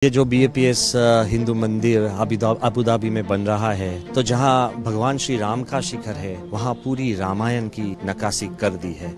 ये जो BAPS हिंदू मंदिर अबू धाबी में बन रहा है, तो जहां भगवान श्री राम का शिखर है, वहां पूरी रामायण की नक्काशी कर दी है।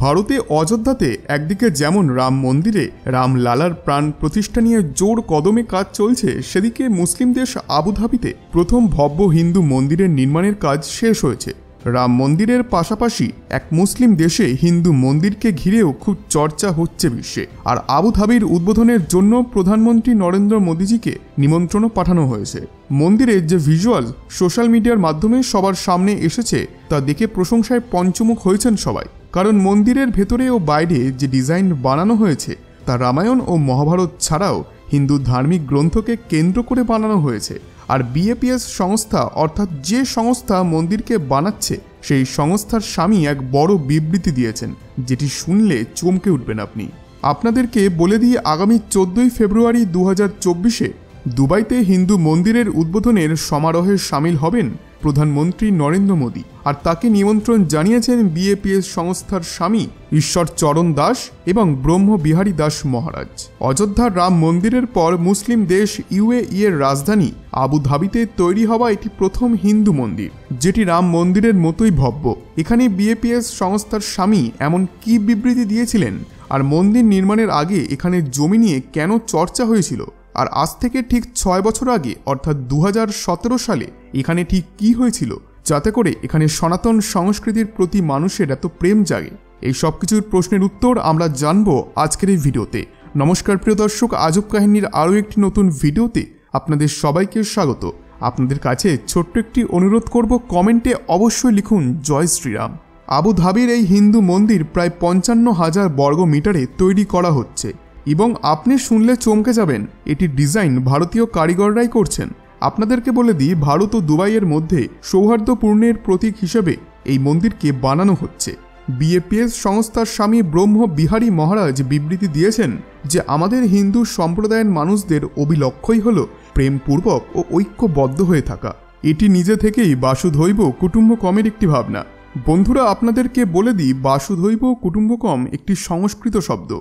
ভারতে অযোধ্যাতে একদিকে যেমন রাম মন্দিরে রামলালার প্রাণ প্রতিষ্ঠা নিয়ে জোর কদমে কাজ চলছে, সেদিকে মুসলিম দেশ আবুধাবিতে প্রথম ভব্য হিন্দু মন্দিরের নির্মাণের কাজ শেষ হয়েছে। রাম মন্দিরের পাশাপাশি এক মুসলিম দেশে হিন্দু মন্দিরকে ঘিরেও খুব চর্চা হচ্ছে বিশ্বে। আর আবুধাবির উদ্বোধনের জন্য প্রধানমন্ত্রী নরেন্দ্র মোদীজিকে নিমন্ত্রণও পাঠানো হয়েছে। মন্দিরের যে ভিজুয়াল সোশ্যাল মিডিয়ার মাধ্যমে সবার সামনে এসেছে, তা দেখে প্রশংসায় পঞ্চমুখ হয়েছেন সবাই। কারণ মন্দিরের ভেতরে ও বাইরে যে ডিজাইন বানানো হয়েছে, তা রামায়ণ ও মহাভারত ছাড়াও হিন্দু ধার্মিক গ্রন্থকে কেন্দ্র করে বানানো হয়েছে। আর BAPS সংস্থা, অর্থাৎ যে সংস্থা মন্দিরকে বানাচ্ছে, সেই সংস্থার স্বামী এক বড় বিবৃতি দিয়েছেন, যেটি শুনলে চমকে উঠবেন আপনি। আপনাদেরকে বলে দিয়ে আগামী 14 ফেব্রুয়ারি 2024-এ দুবাইতে হিন্দু মন্দিরের উদ্বোধনের সমারোহে সামিল হবেন প্রধানমন্ত্রী নরেন্দ্র মোদী। আর তাকে নিমন্ত্রণ জানিয়েছেন BAPS সংস্থার স্বামী ঈশ্বর চরণ দাস এবং ব্রহ্ম বিহারী দাস মহারাজ। অযোধ্যার রাম মন্দিরের পর মুসলিম দেশ UAE এর রাজধানী আবুধাবিতে তৈরি হওয়া এটি প্রথম হিন্দু মন্দির, যেটি রাম মন্দিরের মতোই ভব্য। এখানে BAPS সংস্থার স্বামী এমন কি বিবৃতি দিয়েছিলেন, আর মন্দির নির্মাণের আগে এখানে জমি নিয়ে কেন চর্চা হয়েছিল, আর আজ থেকে ঠিক 6 বছর আগে অর্থাৎ 2017 সালে এখানে ঠিক কি হয়েছিল, যাতে করে এখানে সনাতন সংস্কৃতির প্রতি মানুষের এত প্রেম জাগে, এই সব কিছুর প্রশ্নের উত্তর আমরা জানবো আজকের এই ভিডিওতে। নমস্কার প্রিয় দর্শক, আজব কাহিনীর আরও একটি নতুন ভিডিওতে আপনাদের সবাইকে স্বাগত। আপনাদের কাছে ছোট্ট একটি অনুরোধ করব, কমেন্টে অবশ্যই লিখুন জয় শ্রীরাম। আবুধাবির এই হিন্দু মন্দির প্রায় 55,000 বর্গ মিটারে তৈরি করা হচ্ছে এবং আপনি শুনলে চমকে যাবেন, এটির ডিজাইন ভারতীয় কারিগররাই করছেন। আপনাদেরকে বলে দিই, ভারত ও দুবাইয়ের মধ্যে সৌহার্দ্যপূর্ণের প্রতীক হিসেবে এই মন্দিরকে বানানো হচ্ছে। BAPS সংস্থার স্বামী ব্রহ্ম বিহারী মহারাজ বিবৃতি দিয়েছেন যে আমাদের হিন্দু সম্প্রদায়ের মানুষদের অভিলক্ষ্যই হল প্রেমপূর্বক ও ঐক্যবদ্ধ হয়ে থাকা। এটি নিজে থেকেই বাসুধৈব কুটুম্বকমের একটি ভাবনা। বন্ধুরা, আপনাদেরকে বলে দিই, বাসুধৈব কুটুম্বকম একটি সংস্কৃত শব্দ,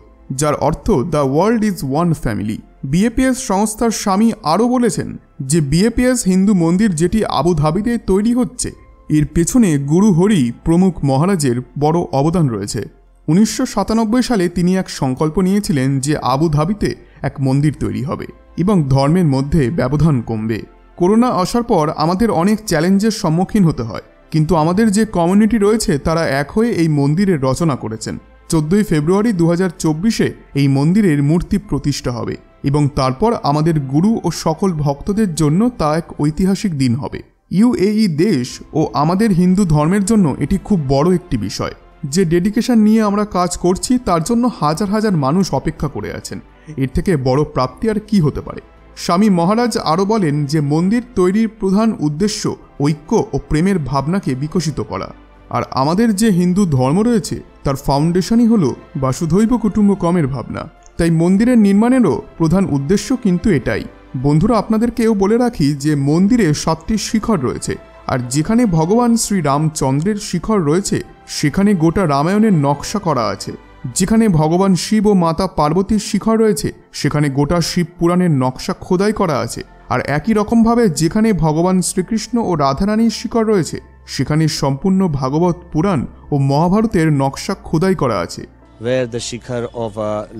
যার অর্থ the world is one family. BAPS সংস্থার স্বামী আরও বলেছেন যে BAPS হিন্দু মন্দির যেটি আবুধাবিতে তৈরি হচ্ছে, এর পেছনে গুরু হরি প্রমুখ মহারাজের বড় অবদান রয়েছে। 1997 সালে তিনি এক সংকল্প নিয়েছিলেন যে আবুধাবিতে এক মন্দির তৈরি হবে এবং ধর্মের মধ্যে ব্যবধান কমবে। করোনা আসার পর আমাদের অনেক চ্যালেঞ্জের সম্মুখীন হতে হয়, কিন্তু আমাদের যে কমিউনিটি রয়েছে তারা এক হয়ে এই মন্দিরের রচনা করেছেন। 14 ফেব্রুয়ারি 2024-এ এই মন্দিরের মূর্তি প্রতিষ্ঠা হবে এবং তারপর আমাদের গুরু ও সকল ভক্তদের জন্য তা এক ঐতিহাসিক দিন হবে। UAE দেশ ও আমাদের হিন্দু ধর্মের জন্য এটি খুব বড় একটি বিষয়। যে ডেডিকেশন নিয়ে আমরা কাজ করছি, তার জন্য হাজার হাজার মানুষ অপেক্ষা করে আছেন। এর থেকে বড় প্রাপ্তি আর কি হতে পারে। স্বামী মহারাজ আরও বলেন যে মন্দির তৈরির প্রধান উদ্দেশ্য ঐক্য ও প্রেমের ভাবনাকে বিকশিত করা। আর আমাদের যে হিন্দু ধর্ম রয়েছে, তার ফাউন্ডেশনই হলো বাসুধৈব কুটুম্বকমের ভাবনা। তাই মন্দিরের নির্মাণেরও প্রধান উদ্দেশ্য কিন্তু এটাই। বন্ধুরা, আপনাদেরকেও বলে রাখি যে মন্দিরে 7টি শিখর রয়েছে, আর যেখানে ভগবান শ্রী রামচন্দ্রের শিখর রয়েছে, সেখানে গোটা রামায়ণের নকশা করা আছে। যেখানে ভগবান শিব ও মাতা পার্বতীর শিখর রয়েছে, সেখানে গোটা শিব পুরাণের নকশা খোদাই করা আছে। আর একই রকমভাবে যেখানে ভগবান শ্রীকৃষ্ণ ও রাধারানীর শিখর রয়েছে, সেখানে সম্পূর্ণ ভাগবত পুরাণ ও মহাভারতের নকশা খোদাই করা আছে। Where the shikhar of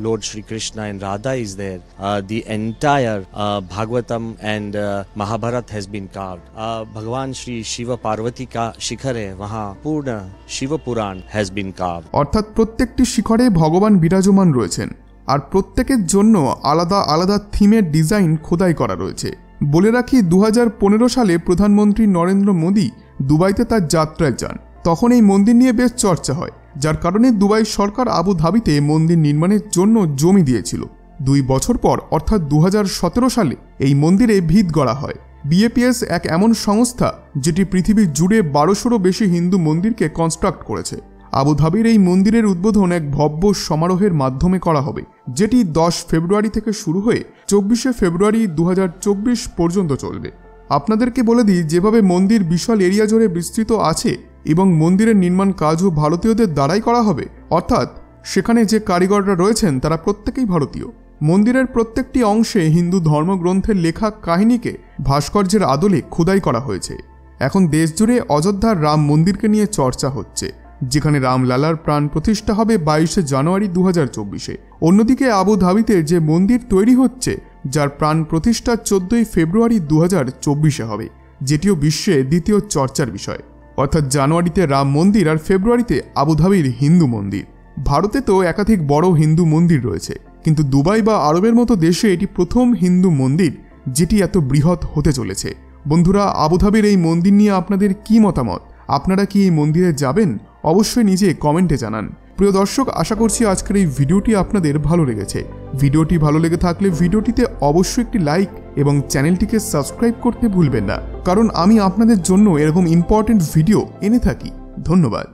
Lord Shri Krishna and Radha is there, the entire Bhagavatam and Mahabharat has been carved. Bhagwan Shri Shiva Parvati ka shikhar hai, wahan purna Shiva Puran has been carved. অর্থাৎ প্রত্যেকটি শিখরে ভগবান বিরাজমান রয়েছেন, আর প্রত্যেকের জন্য আলাদা আলাদা থিমের ডিজাইন খোদাই করা রয়েছে। বলে রাখি, 2015 সালে প্রধানমন্ত্রী নরেন্দ্র মোদী দুবাইতে তার যাত্রায় যান। তখন এই মন্দির নিয়ে বেশ চর্চা হয়, যার কারণে দুবাই সরকার আবুধাবিতে মন্দির নির্মাণের জন্য জমি দিয়েছিল। 2 বছর পর অর্থাৎ 2017 সালে এই মন্দিরে ভিত গড়া হয়। BAPS এক এমন সংস্থা যেটি পৃথিবী জুড়ে 1200-রও বেশি হিন্দু মন্দিরকে কনস্ট্রাক্ট করেছে। আবুধাবির এই মন্দিরের উদ্বোধন এক ভব্য সমারোহের মাধ্যমে করা হবে, যেটি 10 ফেব্রুয়ারি থেকে শুরু হয়ে 24 ফেব্রুয়ারি 2024 পর্যন্ত চলবে। আপনাদেরকে বলে দিই, যেভাবে মন্দির বিশাল এরিয়া জুড়ে বিস্তৃত আছে এবং মন্দিরের নির্মাণ কাজও ভারতীয়দের দ্বারাই করা হবে, অর্থাৎ সেখানে যে কারিগররা রয়েছেন তারা প্রত্যেকেই ভারতীয়। মন্দিরের প্রত্যেকটি অংশে হিন্দু ধর্মগ্রন্থের লেখা কাহিনীকে ভাস্কর্যের আদলে খোদাই করা হয়েছে। এখন দেশজুড়ে অযোধ্যার রাম মন্দিরকে নিয়ে চর্চা হচ্ছে, যেখানে রামলালার প্রাণ প্রতিষ্ঠা হবে 22 জানুয়ারি 2024-এ। অন্যদিকে আবুধাবিতে যে মন্দির তৈরি হচ্ছে, যার প্রাণ প্রতিষ্ঠা 14 ফেব্রুয়ারি 2024-এ হবে, যেটিও বিশ্বে দ্বিতীয় চর্চার বিষয়। অর্থাৎ জানুয়ারিতে রাম মন্দির আর ফেব্রুয়ারিতে আবুধাবির হিন্দু মন্দির। ভারতে তো একাধিক বড় হিন্দু মন্দির রয়েছে, কিন্তু দুবাই বা আরবের মতো দেশে এটি প্রথম হিন্দু মন্দির যেটি এত বৃহৎ হতে চলেছে। বন্ধুরা, আবুধাবির এই মন্দির নিয়ে আপনাদের কি মতামত? আপনারা কি এই মন্দিরে যাবেন? অবশ্যই নিজে কমেন্টে জানান। প্রিয় দর্শক, আশা করছি আজকের এই ভিডিওটি আপনাদের ভালো লেগেছে। ভিডিওটি ভালো লেগে থাকলে ভিডিওটিতে অবশ্যই একটি লাইক এবং চ্যানেলটিকে সাবস্ক্রাইব করতে ভুলবেন না, কারণ আমি আপনাদের জন্য এরকম ইম্পর্টেন্ট ভিডিও এনে থাকি। ধন্যবাদ।